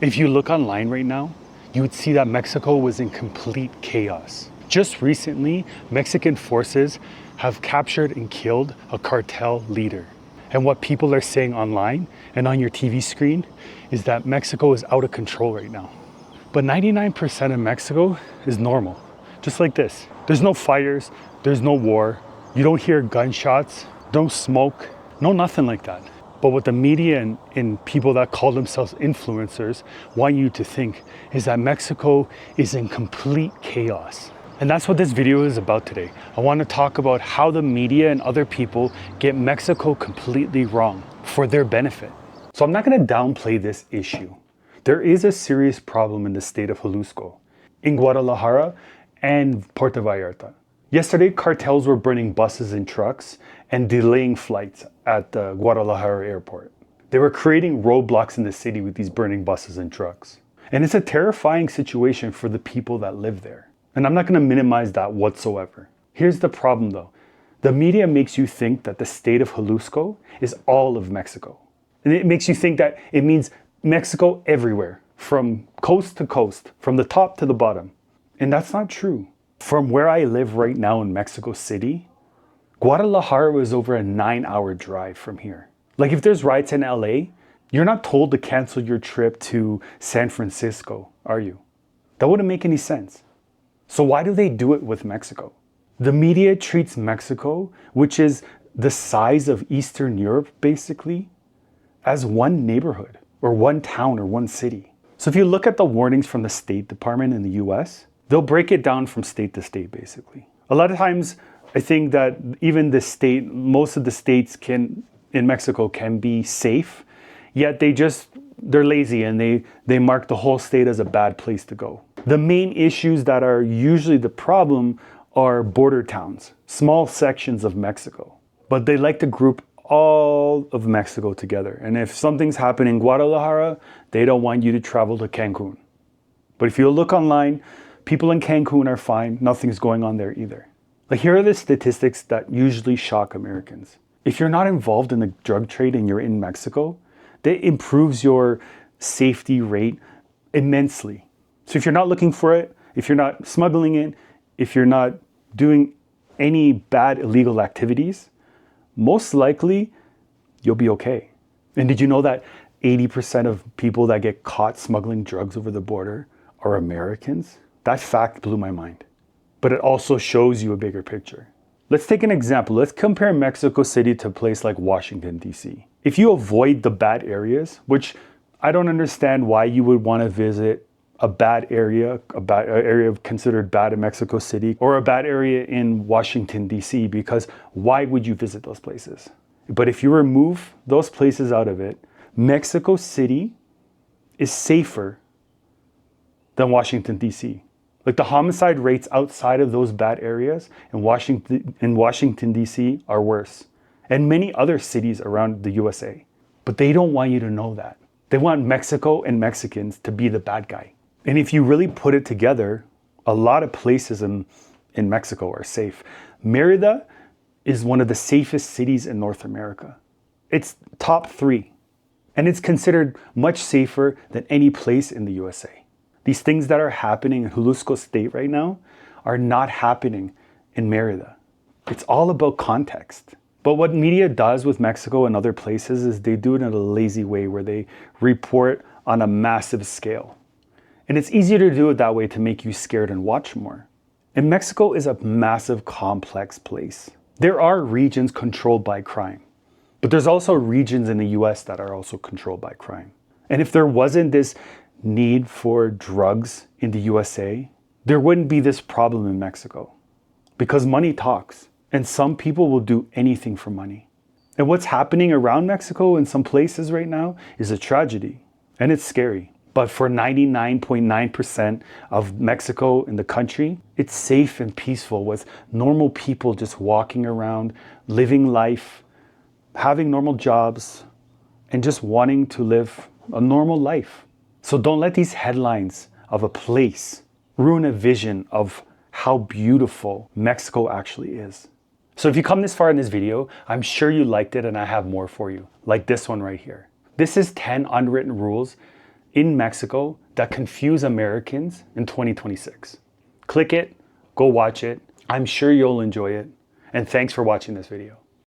If you look online right now, you would see that Mexico was in complete chaos. Just recently, Mexican forces have captured and killed a cartel leader. And what people are saying online and on your TV screen is that Mexico is out of control right now. But 99% of Mexico is normal, just like this. There's no fires, there's no war, you don't hear gunshots, no smoke, no nothing like that. But what the media and people that call themselves influencers want you to think is that Mexico is in complete chaos. And that's what this video is about today. I want to talk about how the media and other people get Mexico completely wrong for their benefit. So I'm not going to downplay this issue. There is a serious problem in the state of Jalisco, in Guadalajara and Puerto Vallarta. Yesterday, cartels were burning buses and trucks and delaying flights at the Guadalajara airport. They were creating roadblocks in the city with these burning buses and trucks. And it's a terrifying situation for the people that live there. And I'm not going to minimize that whatsoever. Here's the problem though. The media makes you think that the state of Jalisco is all of Mexico. And it makes you think that it means Mexico everywhere, from coast to coast, from the top to the bottom. And that's not true. From where I live right now in Mexico City, Guadalajara was over a 9-hour drive from here. Like if there's riots in LA, you're not told to cancel your trip to San Francisco, are you? That wouldn't make any sense. So why do they do it with Mexico? The media treats Mexico, which is the size of Eastern Europe basically, as one neighborhood or one town or one city. So if you look at the warnings from the State Department in the US, they'll break it down from state to state basically. A lot of times I think that even most of the states in Mexico can be safe, yet they're lazy and they mark the whole state as a bad place to go. The main issues that are usually the problem are border towns, small sections of Mexico. But they like to group all of Mexico together. And if something's happening in Guadalajara, they don't want you to travel to Cancun. But if you look online, people in Cancun are fine. Nothing's going on there either. Like here are the statistics that usually shock Americans. If you're not involved in the drug trade and you're in Mexico, that improves your safety rate immensely. So if you're not looking for it, if you're not smuggling it, if you're not doing any bad illegal activities, most likely you'll be okay. And did you know that 80% of people that get caught smuggling drugs over the border are Americans? That fact blew my mind. But it also shows you a bigger picture. Let's take an example. Let's compare Mexico City to a place like Washington, D.C. If you avoid the bad areas, which I don't understand why you would want to visit a bad area considered bad in Mexico City or a bad area in Washington, D.C., because why would you visit those places? But if you remove those places out of it, Mexico City is safer than Washington, D.C. Like the homicide rates outside of those bad areas in Washington, D.C. are worse, and many other cities around the USA. But they don't want you to know that. They want Mexico and Mexicans to be the bad guy. And if you really put it together, a lot of places in Mexico are safe. Mérida is one of the safest cities in North America. It's top 3. And it's considered much safer than any place in the USA. These things that are happening in Jalisco State right now are not happening in Mérida. It's all about context. But what media does with Mexico and other places is they do it in a lazy way where they report on a massive scale. And it's easier to do it that way to make you scared and watch more. And Mexico is a massive, complex place. There are regions controlled by crime, but there's also regions in the US that are also controlled by crime. And if there wasn't this need for drugs in the USA, there wouldn't be this problem in Mexico. Because money talks, and some people will do anything for money. And what's happening around Mexico in some places right now is a tragedy, and it's scary. But for 99.9% of Mexico in the country, it's safe and peaceful with normal people just walking around, living life, having normal jobs, and just wanting to live a normal life. So don't let these headlines of a place ruin a vision of how beautiful Mexico actually is. So if you come this far in this video, I'm sure you liked it and I have more for you, like this one right here. This is 10 unwritten rules in Mexico that confuse Americans in 2026. Click it, go watch it. I'm sure you'll enjoy it. And thanks for watching this video.